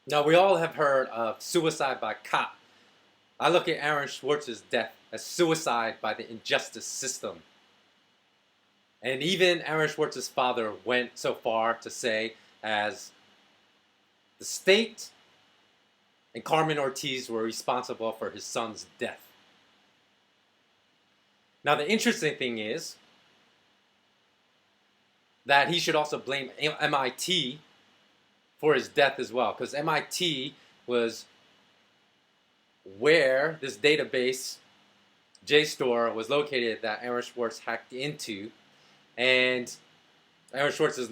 Now, we all have heard of suicide by cop. I look at Aaron Swartz's death as suicide by the injustice system. And even Aaron Swartz's father went so far to say, as the state and Carmen Ortiz were responsible for his son's death. Now, the interesting thing is that he should also blame MIT for his death as well, because MIT was where this database JSTOR was located that Aaron Swartz hacked into, and Aaron Swartz's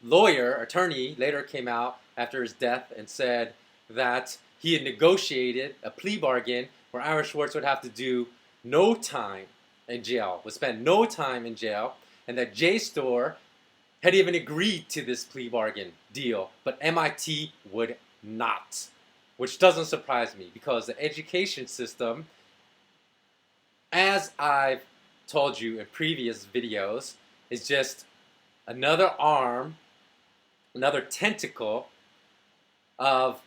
attorney later came out after his death and said that he had negotiated a plea bargain where Aaron Swartz would have to do no time in jail, would spend no time in jail, and that JSTOR had even agreed to this plea bargain deal, but MIT would not, which doesn't surprise me because the education system, as I've told you in previous videos, is just another arm, another tentacle of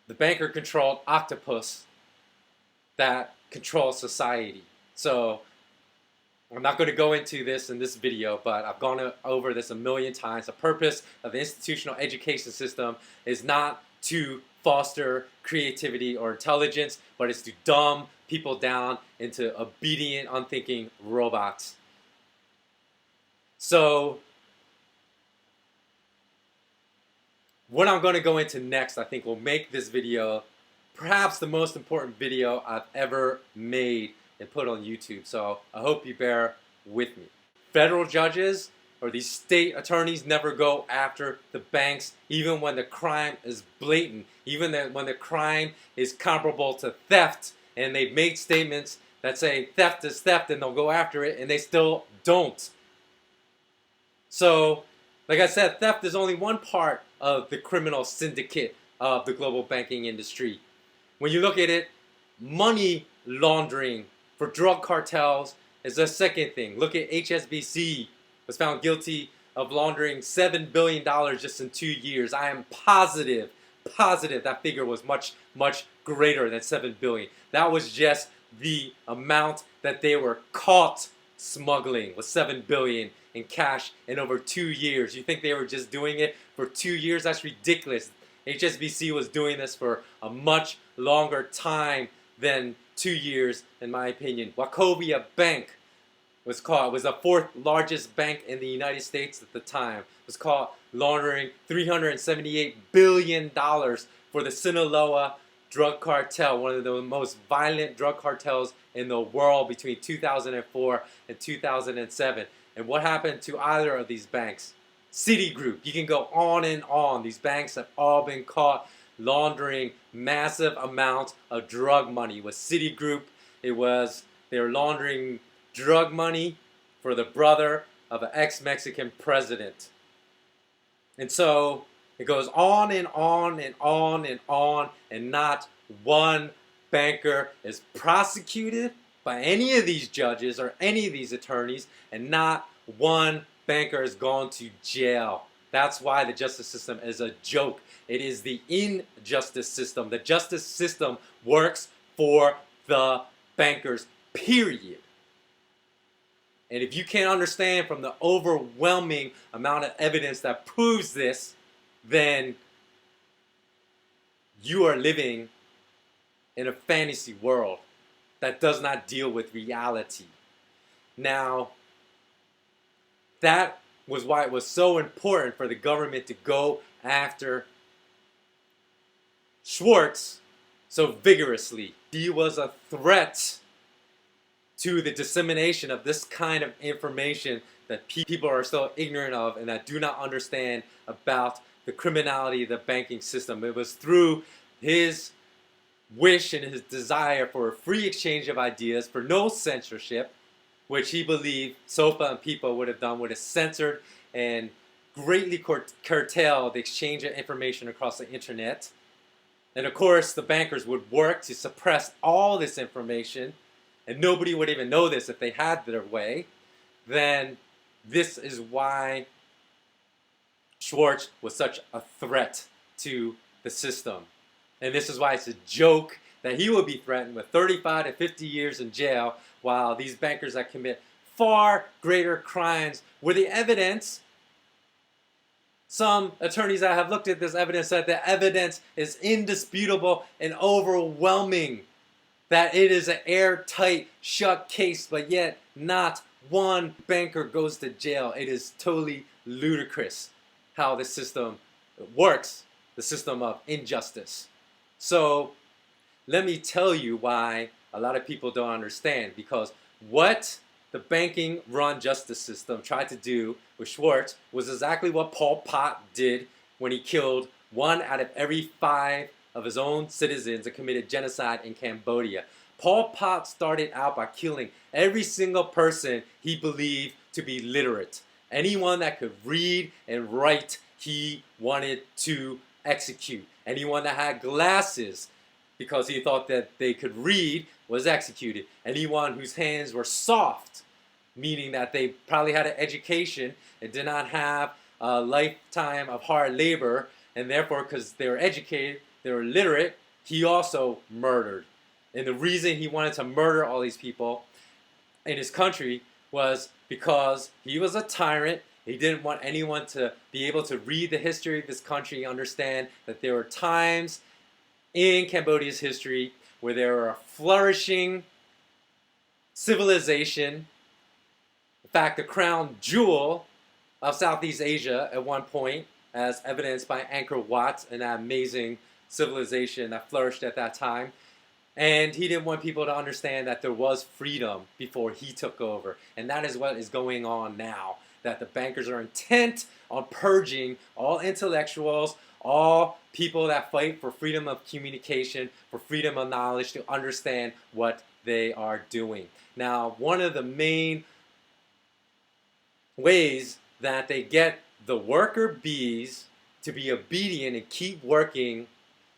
the banker-controlled octopus that controls society. So I'm not going to go into this in this video, but I've gone over this a million times. The purpose of the institutional education system is not to foster creativity or intelligence, but it's to dumb people down into obedient, unthinking robots. So what I'm going to go into next, I think, will make this video perhaps the most important video I've ever made and put on YouTube. So I hope you bear with me. Federal judges or these state attorneys never go after the banks, even when the crime is blatant, even when the crime is comparable to theft, and they've made statements that say theft is theft and they'll go after it, and they still don't. So, like I said, theft is only one part of the criminal syndicate of the global banking industry. When you look at it, money laundering for drug cartels is the second thing. Look at HSBC, was found guilty of laundering $7 billion just in 2 years. I am positive that figure was much, much greater than $7 billion. That was just the amount that they were caught smuggling, was $7 billion in cash in over 2 years. You think they were just doing it for 2 years? That's ridiculous. HSBC was doing this for a much longer time than 2 years, in my opinion. Wachovia Bank was the fourth largest bank in the United States at the time. Was caught laundering $378 billion for the Sinaloa drug cartel, one of the most violent drug cartels in the world between 2004 and 2007. And what happened to either of these banks? Citigroup. You can go on and on. These banks have all been caught laundering massive amounts of drug money. With Citigroup, they were laundering drug money for the brother of an ex-Mexican president. And so it goes on and on and on and on, and not one banker is prosecuted by any of these judges or any of these attorneys, and not one banker has gone to jail. That's why the justice system is a joke. It is the injustice system. The justice system works for the bankers, period. And if you can't understand from the overwhelming amount of evidence that proves this, then you are living in a fantasy world that does not deal with reality. Now, that was why it was so important for the government to go after Swartz so vigorously. He was a threat to the dissemination of this kind of information that people are still ignorant of and that do not understand about the criminality of the banking system. It was through his wish and his desire for a free exchange of ideas, for no censorship, which he believed SOFA and people would have censored and greatly curtailed the exchange of information across the internet. And of course, the bankers would work to suppress all this information, and nobody would even know this if they had their way. Then this is why Schwartz was such a threat to the system. And this is why it's a joke that he will be threatened with 35 to 50 years in jail, while these bankers that commit far greater crimes, where the evidence, some attorneys that have looked at this evidence said the evidence is indisputable and overwhelming, that it is an airtight, shut case, but yet not one banker goes to jail. It is totally ludicrous how the system works, the system of injustice. So let me tell you why a lot of people don't understand, because what the banking run justice system tried to do with Schwartz was exactly what Pol Pot did when he killed 1 out of every 5 of his own citizens and committed genocide in Cambodia. Pol Pot started out by killing every single person he believed to be literate. Anyone that could read and write, he wanted to execute. Anyone that had glasses, because he thought that they could read, was executed. Anyone whose hands were soft, meaning that they probably had an education and did not have a lifetime of hard labor, and therefore, because they were educated, they were literate, he also murdered. And the reason he wanted to murder all these people in his country was because he was a tyrant. He didn't want anyone to be able to read the history of his country, understand that there were times in Cambodia's history where there were a flourishing civilization. In fact, the crown jewel of Southeast Asia at one point, as evidenced by Angkor Wat, an amazing civilization that flourished at that time. And he didn't want people to understand that there was freedom before he took over. And that is what is going on now, that the bankers are intent on purging all intellectuals, all people that fight for freedom of communication, for freedom of knowledge, to understand what they are doing. Now, one of the main ways that they get the worker bees to be obedient and keep working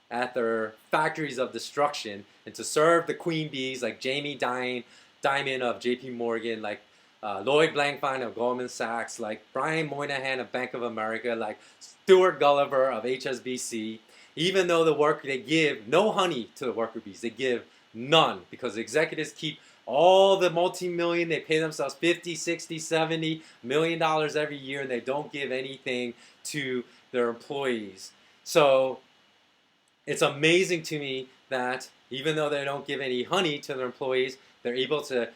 at their factories of destruction and to serve the queen bees like Jamie Dimon of JP Morgan, like Lloyd Blankfein of Goldman Sachs, like Brian Moynihan of Bank of America, like Stuart Gulliver of HSBC. Even though the work, they give no honey to the worker bees, they give none, because the executives keep all the multi-million, they pay themselves 50, 60, 70 million dollars every year, and they don't give anything to their employees. So it's amazing to me that even though they don't give any honey to their employees, they're able to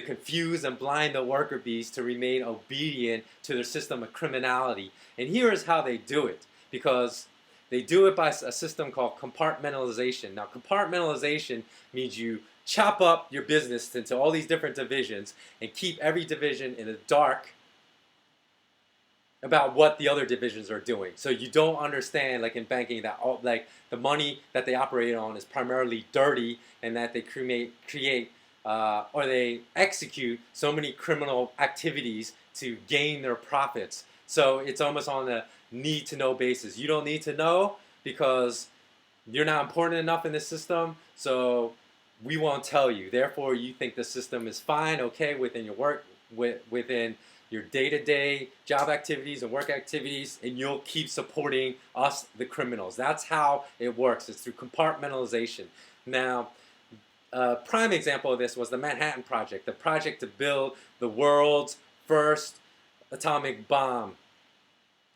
confuse and blind the worker bees to remain obedient to their system of criminality. And here is how they do it, because they do it by a system called compartmentalization. Now, compartmentalization means you chop up your business into all these different divisions and keep every division in the dark about what the other divisions are doing. So you don't understand, like in banking, that all, like the money that they operate on is primarily dirty, and that they create or they execute so many criminal activities to gain their profits. So it's almost on a need-to-know basis. You don't need to know because you're not important enough in the system, so we won't tell you. Therefore, you think the system is fine, okay, within your work, within your day-to-day job activities and work activities, and you'll keep supporting us, the criminals. That's how it works. It's through compartmentalization. Now, a prime example of this was the Manhattan Project, the project to build the world's first atomic bomb.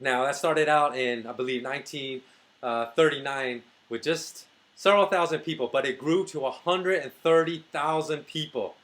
Now, that started out in, I believe, 1939 with just several thousand people, but it grew to 130,000 people.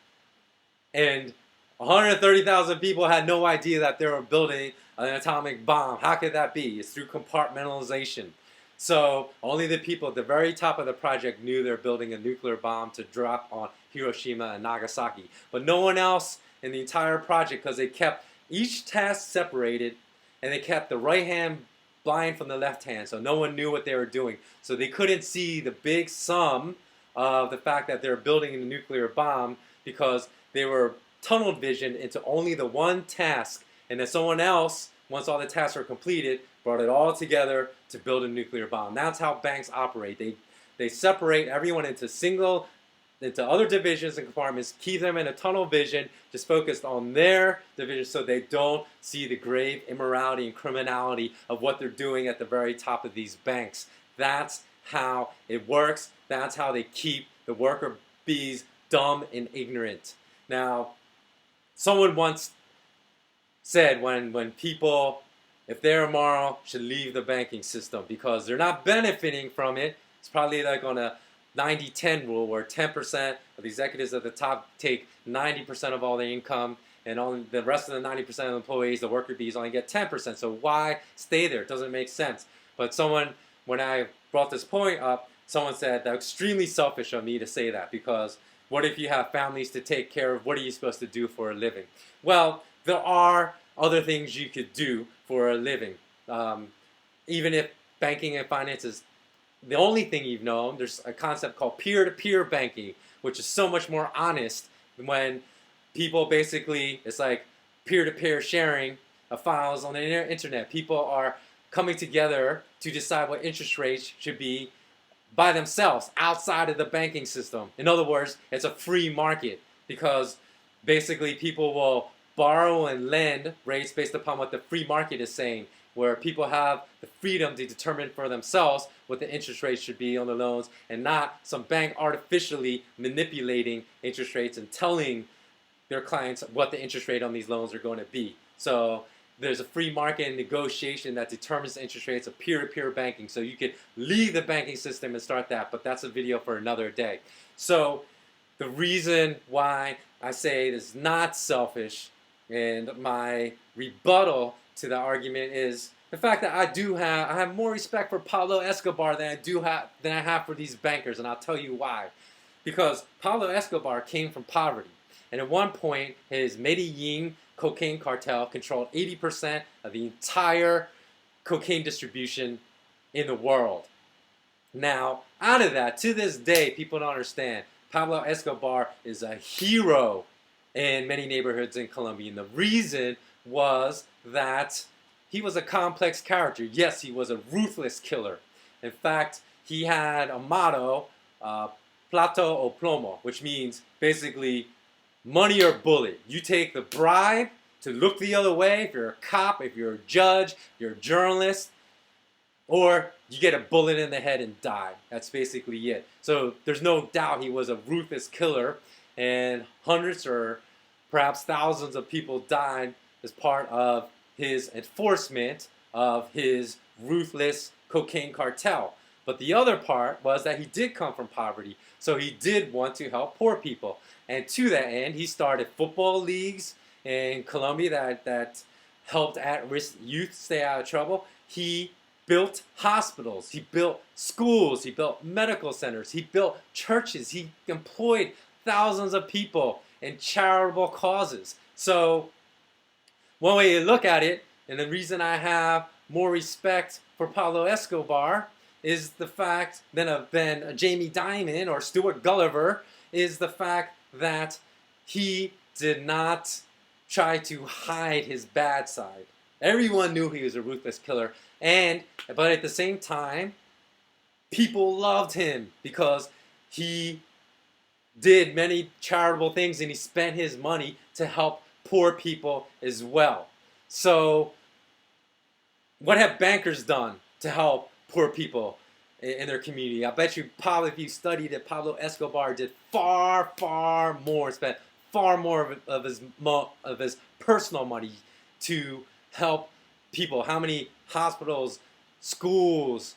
And 130,000 people had no idea that they were building an atomic bomb. How could that be? It's through compartmentalization. So only the people at the very top of the project knew they were building a nuclear bomb to drop on Hiroshima and Nagasaki. But no one else in the entire project, because they kept each task separated, and they kept the right hand blind from the left hand, so no one knew what they were doing. So they couldn't see the big sum of the fact that they were building a nuclear bomb, because they were tunnel vision into only the one task, and then someone else, once all the tasks were completed, brought it all together to build a nuclear bomb. That's how banks operate. They separate everyone into other divisions and compartments, keep them in a tunnel vision, just focused on their division, so they don't see the grave immorality and criminality of what they're doing at the very top of these banks. That's how it works. That's how they keep the worker bees dumb and ignorant. Now, someone once said when people, if they're immoral, should leave the banking system because they're not benefiting from it. It's probably like on a 90-10 rule where 10% of the executives at the top take 90% of all their income, and only the rest of the 90% of the employees, the worker bees, only get 10%. So why stay there? It doesn't make sense. But someone, when I brought this point up, someone said that's extremely selfish of me to say that, because what if you have families to take care of? What are you supposed to do for a living? Well, there are other things you could do for a living. Even if banking and finance is the only thing you've known, there's a concept called peer-to-peer banking, which is so much more honest when people basically, it's like peer-to-peer sharing of files on the internet. People are coming together to decide what interest rates should be by themselves outside of the banking system. In other words, it's a free market because basically people will borrow and lend rates based upon what the free market is saying, where people have the freedom to determine for themselves what the interest rate should be on the loans, and not some bank artificially manipulating interest rates and telling their clients what the interest rate on these loans are going to be. So there's a free market and negotiation that determines the interest rates of peer-to-peer banking. So you could leave the banking system and start that, but that's a video for another day. So the reason why I say it is not selfish, and my rebuttal to the argument, is the fact that I have more respect for Pablo Escobar than I have for these bankers, and I'll tell you why. Because Pablo Escobar came from poverty, and at one point his Medellin cocaine cartel controlled 80% of the entire cocaine distribution in the world. Now, out of that, to this day, people don't understand, Pablo Escobar is a hero in many neighborhoods in Colombia. And the reason was that he was a complex character. Yes, he was a ruthless killer. In fact, he had a motto, plato o plomo, which means basically money or bullet. You take the bribe to look the other way if you're a cop, if you're a judge, you're a journalist, or you get a bullet in the head and die. That's basically it. So there's no doubt he was a ruthless killer, and hundreds or perhaps thousands of people died as part of his enforcement of his ruthless cocaine cartel. But the other part was that he did come from poverty, so he did want to help poor people. And to that end, he started football leagues in Colombia that helped at-risk youth stay out of trouble. He built hospitals, he built schools, he built medical centers, he built churches, he employed thousands of people in charitable causes. So one way to look at it, and the reason I have more respect for Pablo Escobar is the fact than a Jamie Dimon or Stuart Gulliver, is the fact that he did not try to hide his bad side. Everyone knew he was a ruthless killer, but at the same time, people loved him because he did many charitable things and he spent his money to help poor people as well. So what have bankers done to help poor people in their community? I bet you probably, if you studied it, Pablo Escobar did far, far more, spent far more of his personal money to help people. How many hospitals, schools,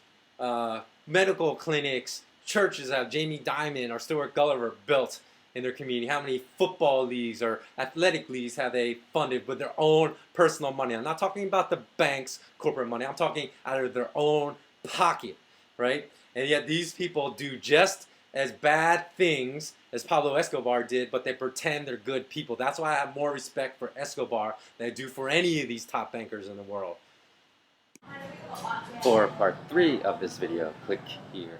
medical clinics, churches have Jamie Dimon or Stuart Gulliver built in their community? How many football leagues or athletic leagues have they funded with their own personal money? I'm not talking about the bank's corporate money. I'm talking out of their own pocket, right? And yet these people do just as bad things as Pablo Escobar did, but they pretend they're good people. That's why I have more respect for Escobar than I do for any of these top bankers in the world. For part 3 of this video, click here.